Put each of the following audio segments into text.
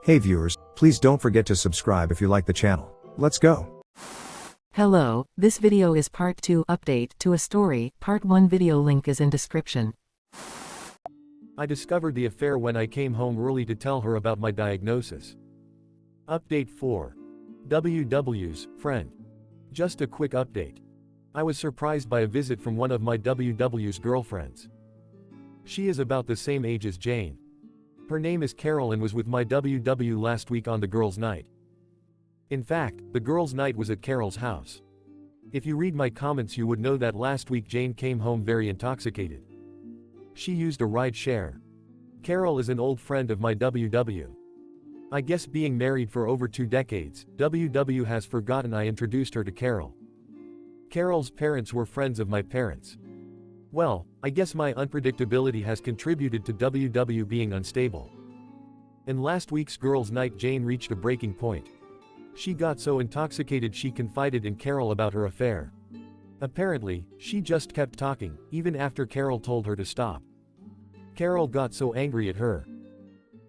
Hey viewers, please don't forget to subscribe if you like the channel. Let's go. Hello, this video is part 2 update to a story, part 1 video link is in description. I discovered the affair when I came home early to tell her about my diagnosis. Update 4. WW's friend. Just a quick update. I was surprised by a visit from one of my WW's girlfriends. She is about the same age as Jane. Her name is Carol and was with my WW last week on the girls' night. In fact, the girls' night was at Carol's house. If you read my comments you would know that last week Jane came home very intoxicated. She used a ride share. Carol is an old friend of my WW. I guess being married for over 2 decades, WW has forgotten I introduced her to Carol. Carol's parents were friends of my parents. Well, I guess my unpredictability has contributed to WW being unstable. In last week's girls' night Jane reached a breaking point. She got so intoxicated she confided in Carol about her affair. Apparently, she just kept talking, even after Carol told her to stop. Carol got so angry at her.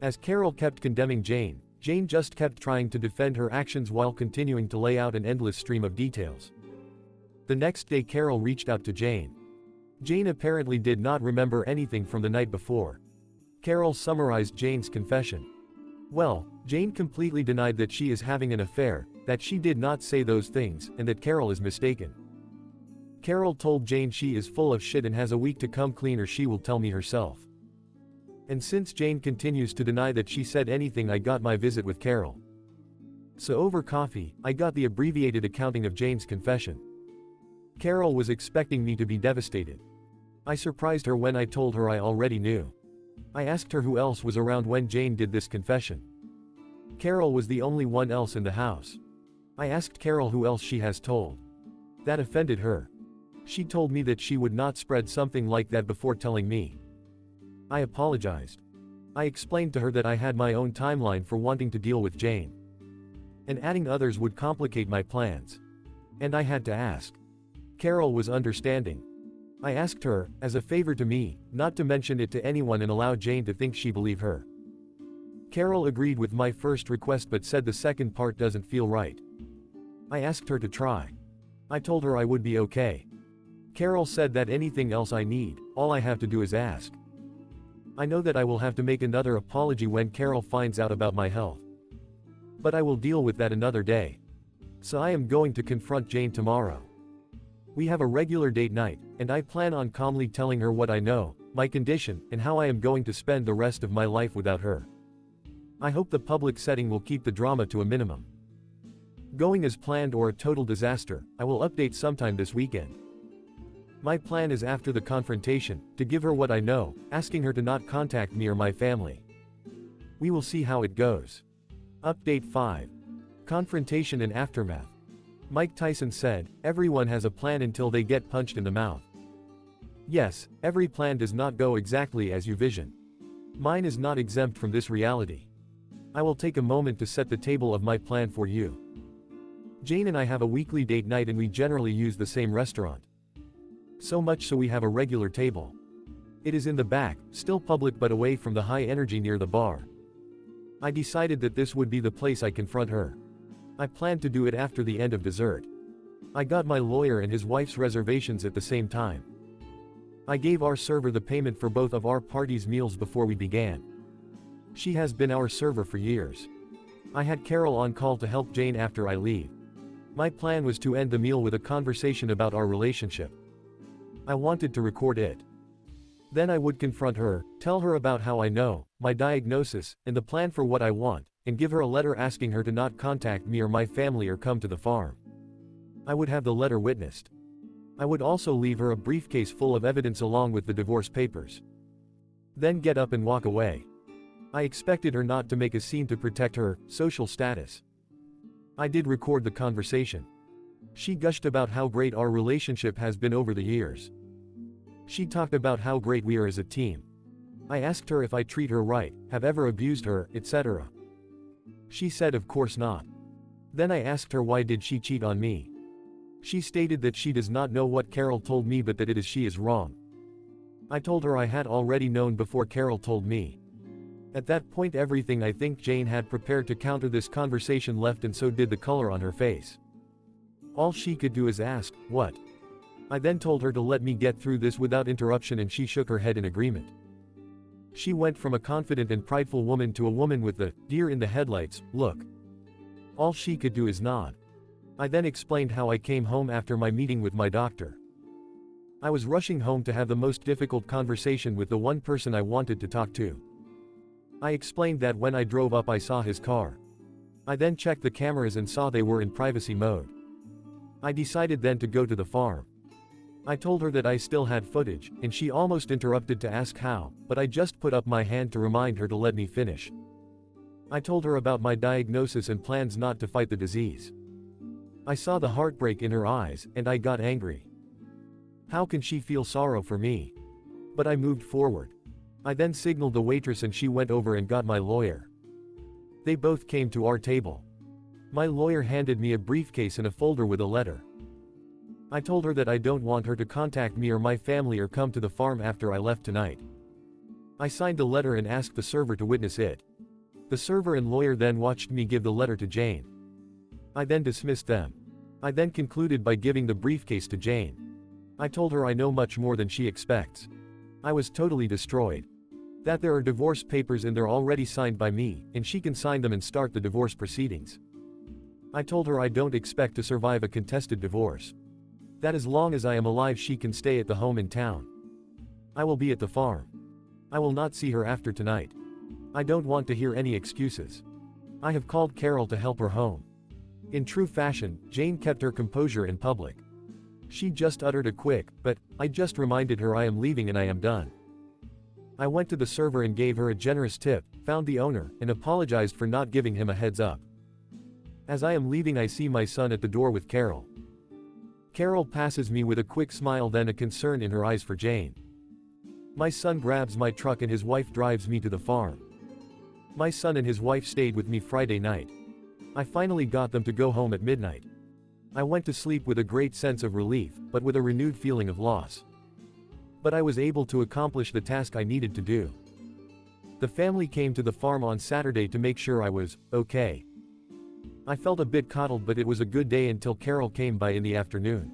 As Carol kept condemning Jane, Jane just kept trying to defend her actions while continuing to lay out an endless stream of details. The next day Carol reached out to Jane. Jane apparently did not remember anything from the night before. Carol summarized Jane's confession. Well, Jane completely denied that she is having an affair, that she did not say those things, and that Carol is mistaken. Carol told Jane she is full of shit and has a week to come clean or she will tell me herself. And since Jane continues to deny that she said anything, I got my visit with Carol. So over coffee, I got the abbreviated accounting of Jane's confession. Carol was expecting me to be devastated. I surprised her when I told her I already knew. I asked her who else was around when Jane did this confession. Carol was the only one else in the house. I asked Carol who else she has told. That offended her. She told me that she would not spread something like that before telling me. I apologized. I explained to her that I had my own timeline for wanting to deal with Jane. And adding others would complicate my plans. And I had to ask. Carol was understanding. I asked her, as a favor to me, not to mention it to anyone and allow Jane to think she believed her. Carol agreed with my first request but said the second part doesn't feel right. I asked her to try. I told her I would be okay. Carol said that anything else I need, all I have to do is ask. I know that I will have to make another apology when Carol finds out about my health. But I will deal with that another day. So I am going to confront Jane tomorrow. We have a regular date night, and I plan on calmly telling her what I know, my condition, and how I am going to spend the rest of my life without her. I hope the public setting will keep the drama to a minimum. Going as planned or a total disaster, I will update sometime this weekend. My plan is after the confrontation, to give her what I know, asking her to not contact me or my family. We will see how it goes. Update 5. Confrontation and aftermath. Mike Tyson said, everyone has a plan until they get punched in the mouth. Yes, every plan does not go exactly as you vision. Mine is not exempt from this reality. I will take a moment to set the table of my plan for you. Jane and I have a weekly date night and we generally use the same restaurant. So much so we have a regular table. It is in the back, still public but away from the high energy near the bar. I decided that this would be the place I confront her. I planned to do it after the end of dessert. I got my lawyer and his wife's reservations at the same time. I gave our server the payment for both of our party's meals before we began. She has been our server for years. I had Carol on call to help Jane after I leave. My plan was to end the meal with a conversation about our relationship. I wanted to record it. Then I would confront her, tell her about how I know, my diagnosis, and the plan for what I want, and give her a letter asking her to not contact me or my family or come to the farm. I would have the letter witnessed. I would also leave her a briefcase full of evidence along with the divorce papers. Then get up and walk away. I expected her not to make a scene to protect her social status. I did record the conversation. She gushed about how great our relationship has been over the years. She talked about how great we are as a team. I asked her if I treat her right, have ever abused her, etc. She said of course not. Then I asked her why did she cheat on me. She stated that she does not know what Carol told me but that it is she is wrong. I told her I had already known before Carol told me. At that point everything I think Jane had prepared to counter this conversation left, and so did the color on her face. All she could do is ask, "What?" I then told her to let me get through this without interruption, and she shook her head in agreement. She went from a confident and prideful woman to a woman with the deer in the headlights look. All she could do is nod. I then explained how I came home after my meeting with my doctor. I was rushing home to have the most difficult conversation with the one person I wanted to talk to. I explained that when I drove up I saw his car. I then checked the cameras and saw they were in privacy mode. I decided then to go to the farm. I told her that I still had footage, and she almost interrupted to ask how, but I just put up my hand to remind her to let me finish. I told her about my diagnosis and plans not to fight the disease. I saw the heartbreak in her eyes, and I got angry. How can she feel sorrow for me? But I moved forward. I then signaled the waitress and she went over and got my lawyer. They both came to our table. My lawyer handed me a briefcase and a folder with a letter. I told her that I don't want her to contact me or my family or come to the farm after I left tonight. I signed the letter and asked the server to witness it. The server and lawyer then watched me give the letter to Jane. I then dismissed them. I then concluded by giving the briefcase to Jane. I told her I know much more than she expects. I was totally destroyed. That there are divorce papers and they're already signed by me, and she can sign them and start the divorce proceedings. I told her I don't expect to survive a contested divorce. That as long as I am alive she can stay at the home in town. I will be at the farm. I will not see her after tonight. I don't want to hear any excuses. I have called Carol to help her home. In true fashion, Jane kept her composure in public. She just uttered a quick, "But," I just reminded her I am leaving and I am done. I went to the server and gave her a generous tip, found the owner, and apologized for not giving him a heads up. As I am leaving I see my son at the door with Carol. Carol passes me with a quick smile, then a concern in her eyes for Jane. My son grabs my truck and his wife drives me to the farm. My son and his wife stayed with me Friday night. I finally got them to go home at midnight. I went to sleep with a great sense of relief, but with a renewed feeling of loss. But I was able to accomplish the task I needed to do. The family came to the farm on Saturday to make sure I was okay. I felt a bit coddled, but it was a good day until Carol came by in the afternoon.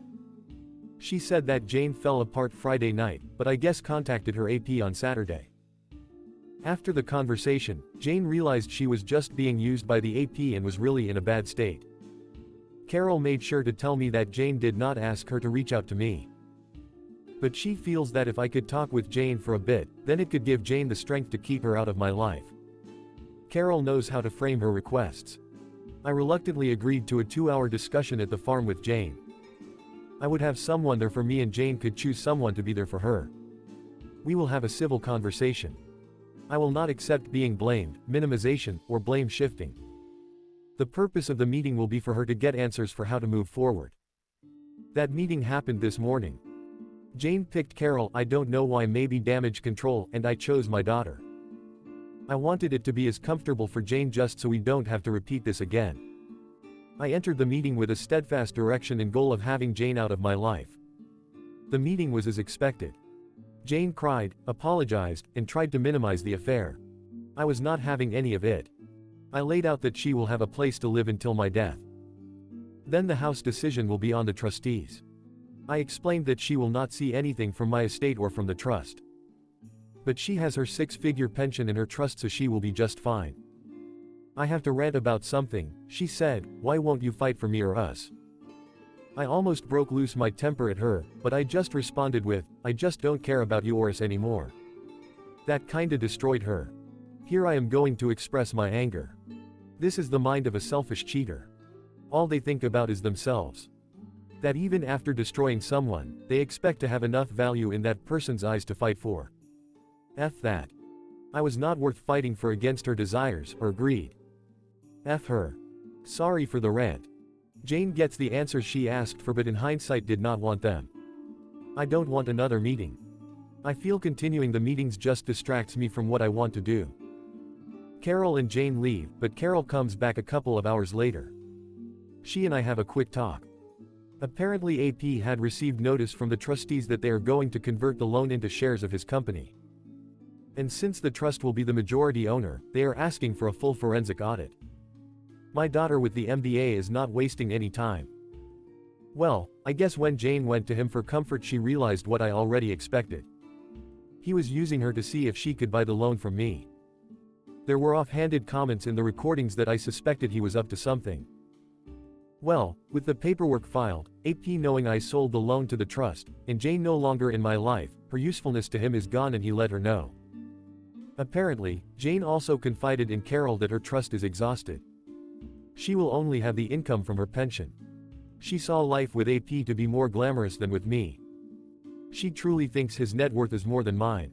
She said that Jane fell apart Friday night, but I guess contacted her AP on Saturday. After the conversation, Jane realized she was just being used by the AP and was really in a bad state. Carol made sure to tell me that Jane did not ask her to reach out to me. But she feels that if I could talk with Jane for a bit, then it could give Jane the strength to keep her out of my life. Carol knows how to frame her requests. I reluctantly agreed to a 2-hour discussion at the farm with Jane. I would have someone there for me and Jane could choose someone to be there for her. We will have a civil conversation. I will not accept being blamed, minimization, or blame shifting. The purpose of the meeting will be for her to get answers for how to move forward. That meeting happened this morning. Jane picked Carol, I don't know why, maybe damage control, and I chose my daughter. I wanted it to be as comfortable for Jane just so we don't have to repeat this again. I entered the meeting with a steadfast direction and goal of having Jane out of my life. The meeting was as expected. Jane cried, apologized, and tried to minimize the affair. I was not having any of it. I laid out that she will have a place to live until my death. Then the house decision will be on the trustees. I explained that she will not see anything from my estate or from the trust. But she has her 6-figure pension in her trust, so she will be just fine. I have to rant about something, she said, why won't you fight for me or us? I almost broke loose my temper at her, but I just responded with, I just don't care about you or us anymore. That kinda destroyed her. Here I am going to express my anger. This is the mind of a selfish cheater. All they think about is themselves. That even after destroying someone, they expect to have enough value in that person's eyes to fight for. F that. I was not worth fighting for against her desires or greed. F her. Sorry for the rant. Jane gets the answers she asked for, but in hindsight did not want them. I don't want another meeting. I feel continuing the meetings just distracts me from what I want to do. Carol and Jane leave, but Carol comes back a couple of hours later. She and I have a quick talk. Apparently AP had received notice from the trustees that they are going to convert the loan into shares of his company. And since the trust will be the majority owner, they are asking for a full forensic audit. My daughter with the MBA is not wasting any time. Well, I guess when Jane went to him for comfort she realized what I already expected. He was using her to see if she could buy the loan from me. There were offhanded comments in the recordings that I suspected he was up to something. Well, with the paperwork filed, AP knowing I sold the loan to the trust, and Jane no longer in my life, her usefulness to him is gone and he let her know. Apparently, Jane also confided in Carol that her trust is exhausted. She will only have the income from her pension. She saw life with AP to be more glamorous than with me. She truly thinks his net worth is more than mine.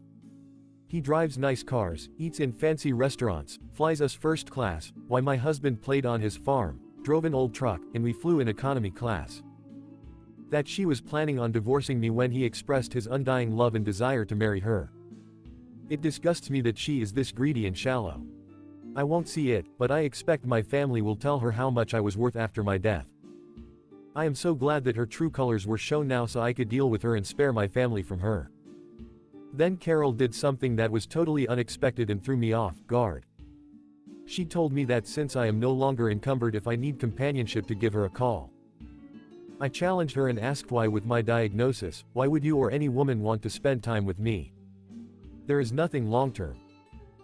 He drives nice cars, eats in fancy restaurants, flies us first class, while my husband played on his farm, drove an old truck, and we flew in economy class. That she was planning on divorcing me when he expressed his undying love and desire to marry her. It disgusts me that she is this greedy and shallow. I won't see it, but I expect my family will tell her how much I was worth after my death. I am so glad that her true colors were shown now so I could deal with her and spare my family from her. Then Carol did something that was totally unexpected and threw me off guard. She told me that since I am no longer encumbered if I need companionship to give her a call. I challenged her and asked why with my diagnosis, why would you or any woman want to spend time with me? There is nothing long-term.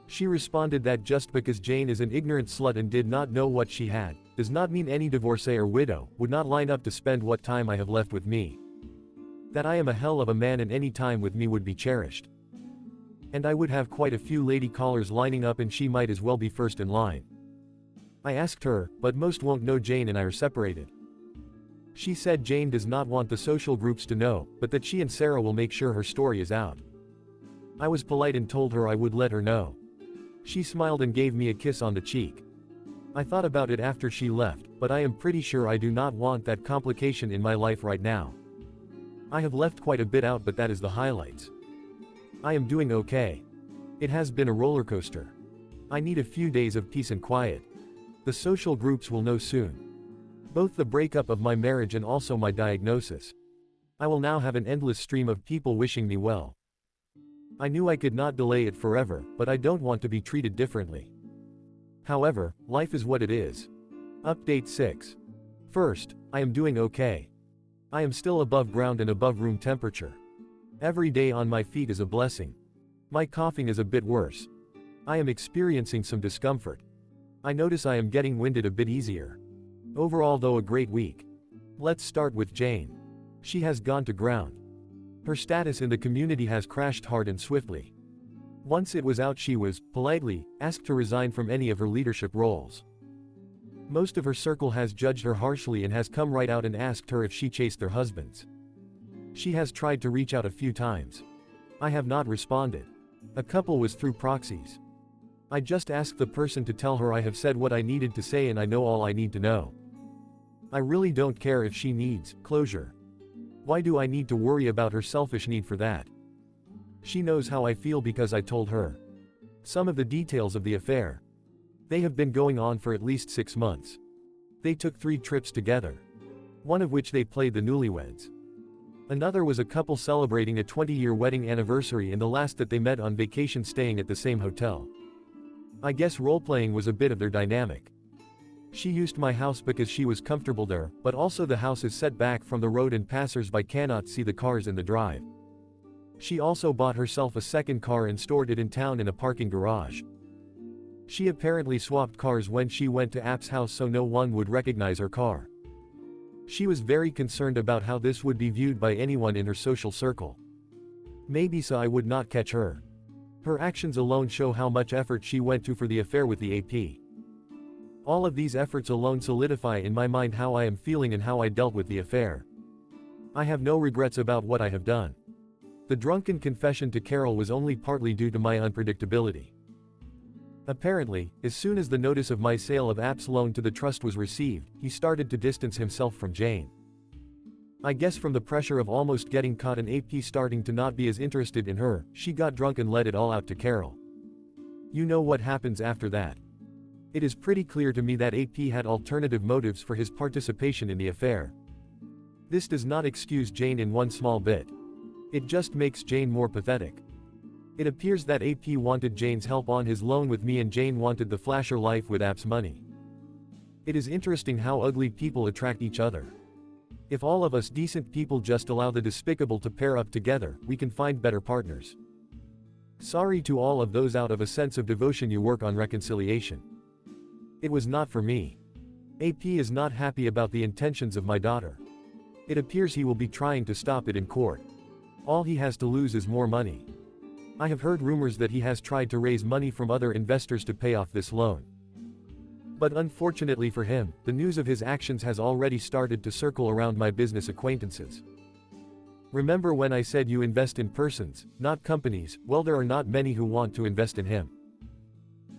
She responded that just because Jane is an ignorant slut and did not know what she had, does not mean any divorcee or widow would not line up to spend what time I have left with me. That I am a hell of a man and any time with me would be cherished. And I would have quite a few lady callers lining up and she might as well be first in line. I asked her, but most won't know Jane and I are separated. She said Jane does not want the social groups to know, but that she and Sarah will make sure her story is out. I was polite and told her I would let her know. She smiled and gave me a kiss on the cheek. I thought about it after she left, but I am pretty sure I do not want that complication in my life right now. I have left quite a bit out, but that is the highlights. I am doing okay. It has been a roller coaster. I need a few days of peace and quiet. The social groups will know soon. Both the breakup of my marriage and also my diagnosis. I will now have an endless stream of people wishing me well. I knew I could not delay it forever, but I don't want to be treated differently. However, life is what it is. Update 6. First, I am doing okay. I am still above ground and above room temperature. Every day on my feet is a blessing. My coughing is a bit worse. I am experiencing some discomfort. I notice I am getting winded a bit easier. Overall though a great week. Let's start with Jane. She has gone to ground. Her status in the community has crashed hard and swiftly. Once it was out she was, politely, asked to resign from any of her leadership roles. Most of her circle has judged her harshly and has come right out and asked her if she chased their husbands. She has tried to reach out a few times. I have not responded. A couple was through proxies. I just asked the person to tell her I have said what I needed to say and I know all I need to know. I really don't care if she needs closure. Why do I need to worry about her selfish need for that? She knows how I feel because I told her. Some of the details of the affair. They have been going on for at least 6 months. They took 3 trips together. One of which they played the newlyweds. Another was a couple celebrating a 20-year wedding anniversary and the last that they met on vacation staying at the same hotel. I guess role-playing was a bit of their dynamic. She used my house because she was comfortable there, but also the house is set back from the road and passers-by cannot see the cars in the drive. She also bought herself a second car and stored it in town in a parking garage. She apparently swapped cars when she went to App's house so no one would recognize her car. She was very concerned about how this would be viewed by anyone in her social circle. Maybe so I would not catch her. Her actions alone show how much effort she went to for the affair with the AP. All of these efforts alone solidify in my mind how I am feeling and how I dealt with the affair. I have no regrets about what I have done. The drunken confession to Carol was only partly due to my unpredictability. Apparently, as soon as the notice of my sale of App's loan to the trust was received, he started to distance himself from Jane. I guess from the pressure of almost getting caught and AP starting to not be as interested in her, she got drunk and let it all out to Carol. You know what happens after that. It is pretty clear to me that AP had alternative motives for his participation in the affair. This does not excuse Jane in one small bit. It just makes Jane more pathetic. It appears that AP wanted Jane's help on his loan with me and Jane wanted the flasher life with app's money. It is interesting how ugly people attract each other. If all of us decent people just allow the despicable to pair up together, we can find better partners. Sorry to all of those out of a sense of devotion you work on reconciliation. It was not for me. AP is not happy about the intentions of my daughter. It appears he will be trying to stop it in court. All he has to lose is more money. I have heard rumors that he has tried to raise money from other investors to pay off this loan. But unfortunately for him, the news of his actions has already started to circle around my business acquaintances. Remember when I said you invest in persons, not companies? Well, there are not many who want to invest in him.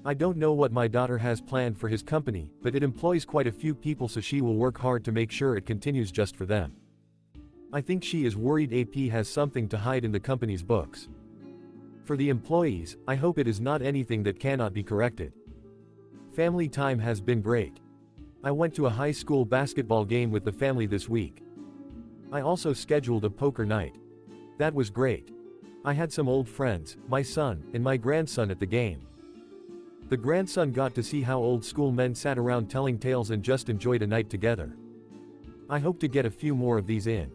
I don't know what my daughter has planned for his company, but it employs quite a few people, so she will work hard to make sure it continues just for them. I think she is worried AP has something to hide in the company's books. For the employees, I hope it is not anything that cannot be corrected. Family time has been great. I went to a high school basketball game with the family this week. I also scheduled a poker night. That was great. I had some old friends, my son, and my grandson at the game. The grandson got to see how old school men sat around telling tales and just enjoyed a night together. I hope to get a few more of these in.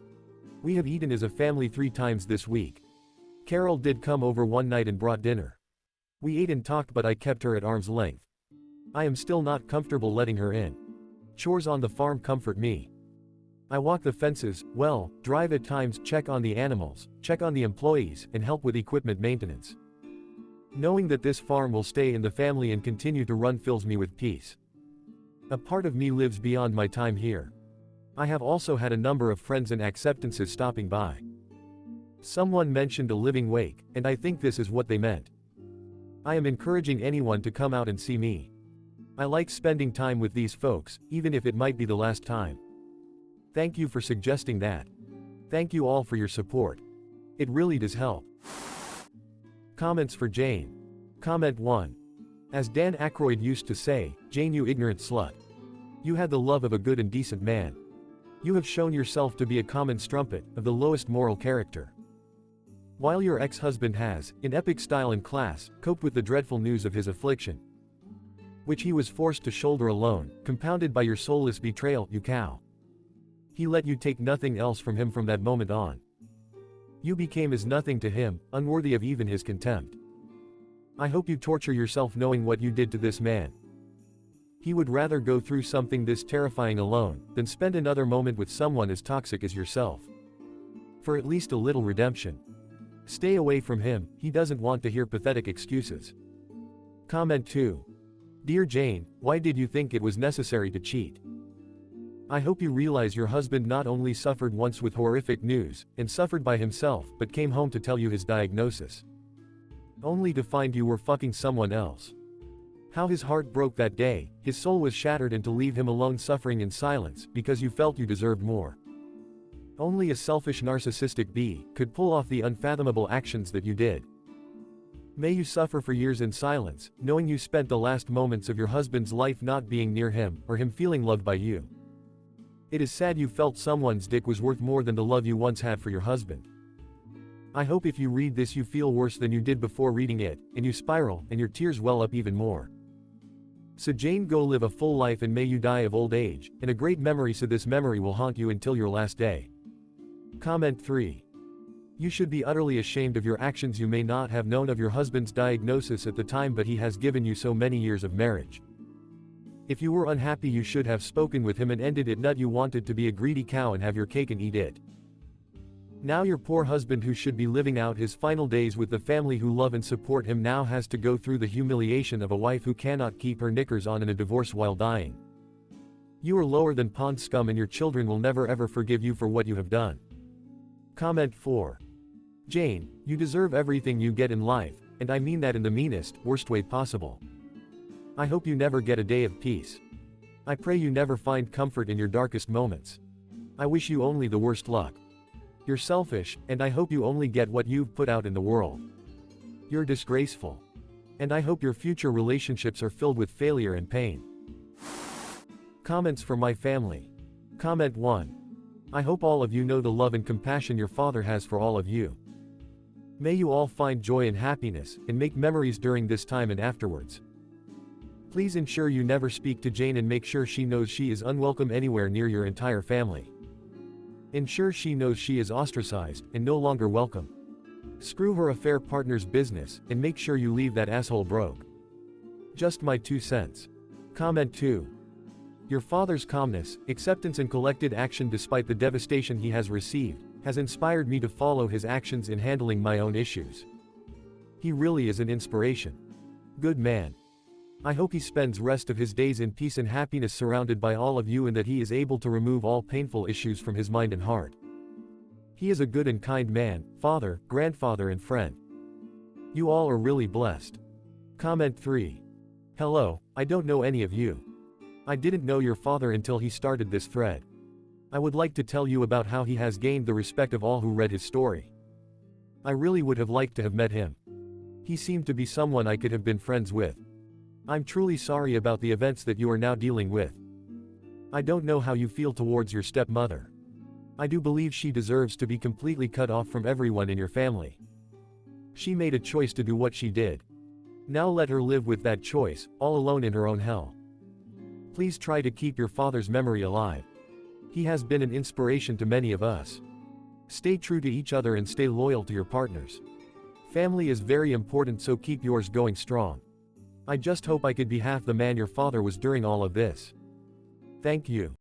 We have eaten as a family 3 times this week. Carol did come over one night and brought dinner. We ate and talked, but I kept her at arm's length. I am still not comfortable letting her in. Chores on the farm comfort me. I walk the fences, well, drive at times, check on the animals, check on the employees, and help with equipment maintenance. Knowing that this farm will stay in the family and continue to run fills me with peace. A part of me lives beyond my time here. I have also had a number of friends and acceptances stopping by. Someone mentioned a living wake, and I think this is what they meant. I am encouraging anyone to come out and see me. I like spending time with these folks, even if it might be the last time. Thank you for suggesting that. Thank you all for your support. It really does help. Comments for Jane. Comment 1. As Dan Aykroyd used to say, Jane, you ignorant slut. You had the love of a good and decent man. You have shown yourself to be a common strumpet, of the lowest moral character. While your ex-husband has, in epic style and class, coped with the dreadful news of his affliction, which he was forced to shoulder alone, compounded by your soulless betrayal, you cow. He let you take nothing else from him from that moment on. You became as nothing to him, unworthy of even his contempt. I hope you torture yourself knowing what you did to this man. He would rather go through something this terrifying alone, than spend another moment with someone as toxic as yourself. For at least a little redemption. Stay away from him, he doesn't want to hear pathetic excuses. Comment 2. Dear Jane, why did you think it was necessary to cheat? I hope you realize your husband not only suffered once with horrific news, and suffered by himself, but came home to tell you his diagnosis. Only to find you were fucking someone else. How his heart broke that day, his soul was shattered, and to leave him alone suffering in silence, because you felt you deserved more. Only a selfish narcissistic bee could pull off the unfathomable actions that you did. May you suffer for years in silence, knowing you spent the last moments of your husband's life not being near him, or him feeling loved by you. It is sad you felt someone's dick was worth more than the love you once had for your husband. I hope if you read this you feel worse than you did before reading it, and you spiral, and your tears well up even more. So Jane, go live a full life and may you die of old age, and a great memory, so this memory will haunt you until your last day. Comment 3. You should be utterly ashamed of your actions. You may not have known of your husband's diagnosis at the time, but he has given you so many years of marriage. If you were unhappy, you should have spoken with him and ended it, not you wanted to be a greedy cow and have your cake and eat it. Now your poor husband, who should be living out his final days with the family who love and support him, now has to go through the humiliation of a wife who cannot keep her knickers on in a divorce while dying. You are lower than pond scum, and your children will never ever forgive you for what you have done. Comment 4. Jane, you deserve everything you get in life, and I mean that in the meanest, worst way possible. I hope you never get a day of peace. I pray you never find comfort in your darkest moments. I wish you only the worst luck. You're selfish, and I hope you only get what you've put out in the world. You're disgraceful. And I hope your future relationships are filled with failure and pain. Comments for my family. Comment 1. I hope all of you know the love and compassion your father has for all of you. May you all find joy and happiness, and make memories during this time and afterwards. Please ensure you never speak to Jane and make sure she knows she is unwelcome anywhere near your entire family. Ensure she knows she is ostracized, and no longer welcome. Screw her affair partner's business, and make sure you leave that asshole broke. Just my 2 cents. Comment 2. Your father's calmness, acceptance and collected action despite the devastation he has received, has inspired me to follow his actions in handling my own issues. He really is an inspiration. Good man. I hope he spends rest of his days in peace and happiness surrounded by all of you and that he is able to remove all painful issues from his mind and heart. He is a good and kind man, father, grandfather and friend. You all are really blessed. Comment 3. Hello, I don't know any of you. I didn't know your father until he started this thread. I would like to tell you about how he has gained the respect of all who read his story. I really would have liked to have met him. He seemed to be someone I could have been friends with. I'm truly sorry about the events that you are now dealing with. I don't know how you feel towards your stepmother. I do believe she deserves to be completely cut off from everyone in your family. She made a choice to do what she did. Now let her live with that choice, all alone in her own hell. Please try to keep your father's memory alive. He has been an inspiration to many of us. Stay true to each other and stay loyal to your partners. Family is very important, so keep yours going strong. I just hope I could be half the man your father was during all of this. Thank you.